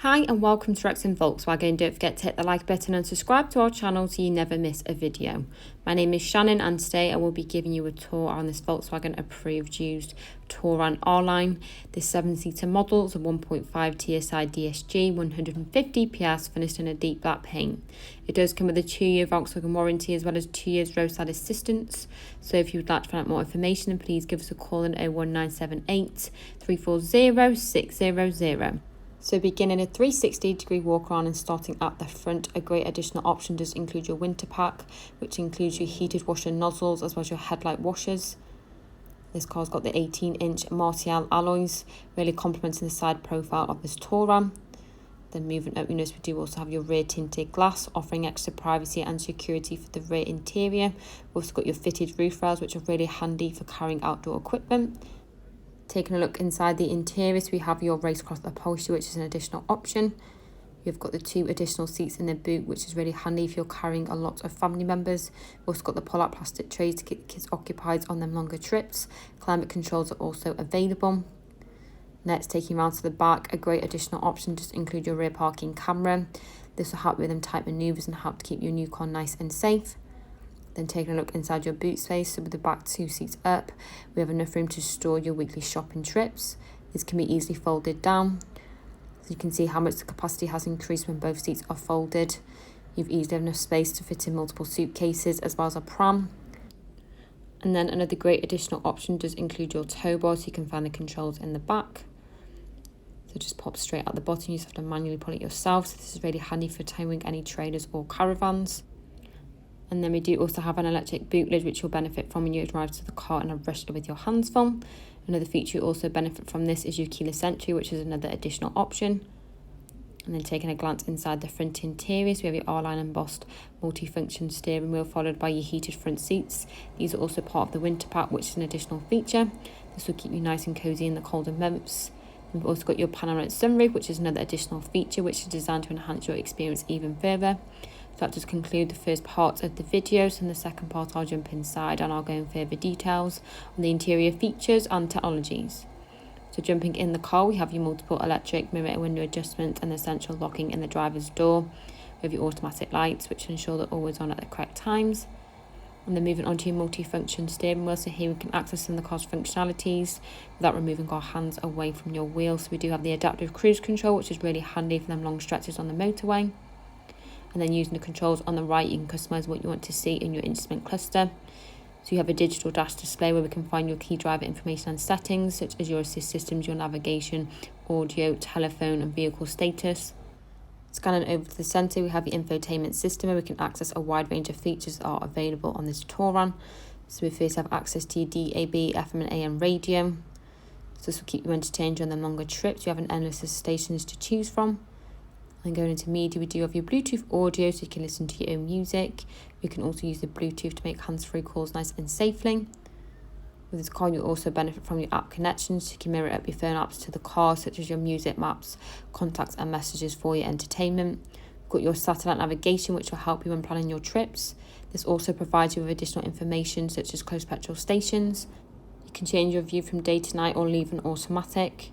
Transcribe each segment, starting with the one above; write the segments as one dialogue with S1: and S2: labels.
S1: Hi and welcome to Wrexham Volkswagen. Don't forget to hit the like button and subscribe to our channel so you never miss a video. My name is Shannon and today I will be giving you a tour on this Volkswagen approved used Touran R-Line. This 7-seater model is a 1.5 TSI DSG 150ps finished in a deep black paint. It does come with a 2-year Volkswagen warranty as well as 2 years roadside assistance. So if you would like to find out more information, then please give us a call on 01978 340 600. So beginning a 360-degree walk around and starting at the front, a great additional option does include your winter pack, which includes your heated washer nozzles as well as your headlight washers. This car's got the 18-inch Martial alloys, really complementing the side profile of this Touran. Then moving up, you notice we do also have your rear tinted glass, offering extra privacy and security for the rear interior. We've also got your fitted roof rails, which are really handy for carrying outdoor equipment. Taking a look inside the interior, so we have your racecross upholstery, which is an additional option. You've got the 2 additional seats in the boot, which is really handy if you're carrying a lot of family members. We've also got the pull-out plastic trays to keep the kids occupied on them longer trips. Climate controls are also available. Next, taking around to the back, a great additional option just include your rear parking camera. This will help with them tight manoeuvres and help to keep your new car nice and safe. Then taking a look inside your boot space, so with the back 2 seats up, we have enough room to store your weekly shopping trips. This can be easily folded down. So you can see how much the capacity has increased when both seats are folded. You've easily enough space to fit in multiple suitcases as well as a pram. And then another great additional option does include your tow bar, so you can find the controls in the back. So just pop straight out the bottom, you just have to manually pull it yourself. So this is really handy for towing any trailers or caravans. And then we do also have an electric boot lid, which you'll benefit from when you arrive to the car and have brushed it with your hands full. Another feature you also benefit from this is your keyless entry, which is another additional option. And then taking a glance inside the front interior, so we have your R-Line embossed multi-function steering wheel followed by your heated front seats. These are also part of the winter pack, which is an additional feature. This will keep you nice and cozy in the colder months. We've also got your panoramic sunroof, which is another additional feature which is designed to enhance your experience even further. So that does conclude the first part of the video. So in the second part, I'll jump inside and I'll go in further details on the interior features and technologies. So jumping in the car, we have your multiple electric mirror window adjustment and the central locking in the driver's door. We have your automatic lights, which ensure they're always on at the correct times. And then moving on to your multi-function steering wheel. So here we can access some of the car's functionalities without removing our hands away from your wheel. So we do have the adaptive cruise control, which is really handy for them long stretches on the motorway. And then using the controls on the right, you can customize what you want to see in your instrument cluster. So you have a digital dash display where we can find your key driver information and settings, such as your assist systems, your navigation, audio, telephone and vehicle status. Scanning over to the centre, we have your infotainment system where we can access a wide range of features that are available on this Touran. So we first have access to your DAB, FM and AM radio. So this will keep you entertained on the longer trips. You have an endless of stations to choose from. And going into media, we do have your Bluetooth audio, so you can listen to your own music. You can also use the Bluetooth to make hands-free calls nice and safely. With this car, you'll also benefit from your app connections, so you can mirror up your phone apps to the car, such as your music, maps, contacts and messages for your entertainment. You've got your satellite navigation, which will help you when planning your trips. This also provides you with additional information, such as close petrol stations. You can change your view from day to night or leave an automatic.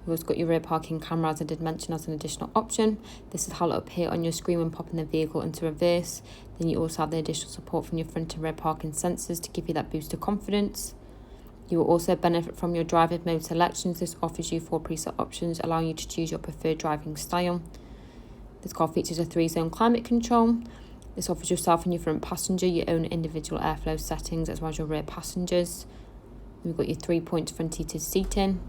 S1: You've also got your rear parking camera, as I did mention, as an additional option. This is how it'll appear on your screen when popping the vehicle into reverse. Then you also have the additional support from your front and rear parking sensors to give you that boost of confidence. You will also benefit from your driver mode selections. This offers you 4 preset options, allowing you to choose your preferred driving style. This car features a 3-zone climate control. This offers yourself and your front passenger your own individual airflow settings, as well as your rear passengers. We've got your 3-point front heated seating.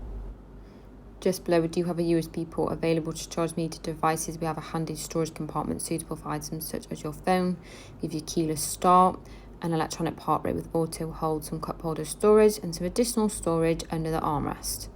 S1: Just below, we do have a USB port available to charge media devices. We have a handy storage compartment suitable for items such as your phone. We have your keyless start, an electronic park brake with auto hold, some cup holder storage and some additional storage under the armrest.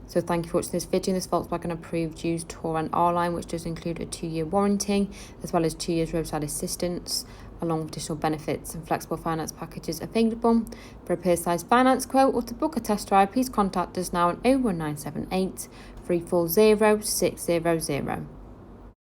S1: So thank you for watching this video. This Volkswagen approved used Touran R-Line, which does include a 2-year warranty as well as 2 years roadside assistance, along with additional benefits and flexible finance packages available. For a personalised finance quote or to book a test drive, please contact us now on 01978 340 600.